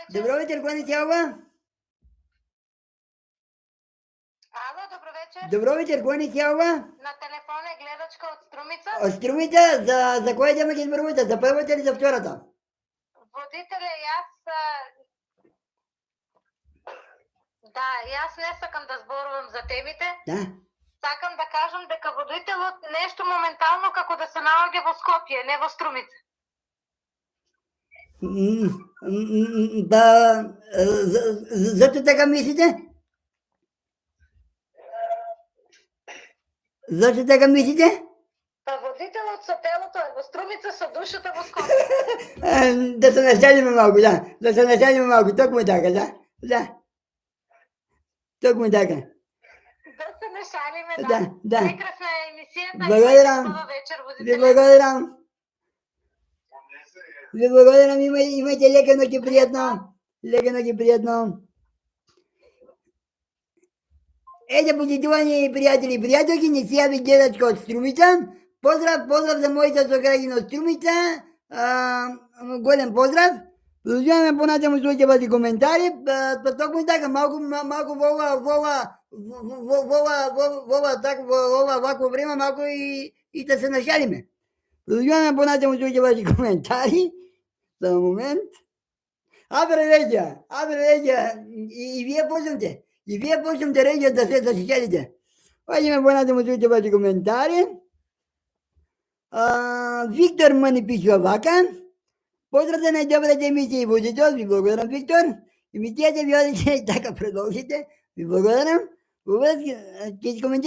вечер. Добро вечер, кой ни сява? Ало, добро вечер. Добро вечер, кой ни сява? На телефона е гледачка от Струмица. От Струмица, за коя тема ги изборувате? За първата или за втората? Водителя и аз... Да, и аз не сакам да зборувам за темите. Да. Сакам да кажам дека водителот нещо моментално како да се наоѓа во Скопје, не во Струмица. Да, зато така мислите? Зато така мислите? Па водителот со телото е во Струмица, со душата во Скопје. Да се нашалиме малко, да. Да се нашалиме малко, токму така, да. Да. Токму така. Да се не шалиме, Да, да. Прекрасна е емисијата. Благодарам. Хубава вечер, Ви водителя. благодарам. Ви благодарам, имайте лека ноќ и пријатно. Лека ноќ и пријатно. Еде, почитувани пријатели и пријателки, ни се јави гледачка од Струмица. Поздрав за моите сограѓани од Струмица. Голем поздрав. Продолжуваме понатаму со ваши коментари. Токму така, малку во ова вакво време, малку и да се нашалиме. Продолжуваме понатаму со ваши коментари. За момент. Абре реѓа, и вие почнете. И вие почнете реѓа да се шалите. Оѓеме понатаму со ваши коментари. Виктор ни пишува вака. Поздрав за најдобрата емисија и водител, ви благодарам, Виктор. Емисијата ви одлична и така продолжите. Ви благодарам. Ќе коментирам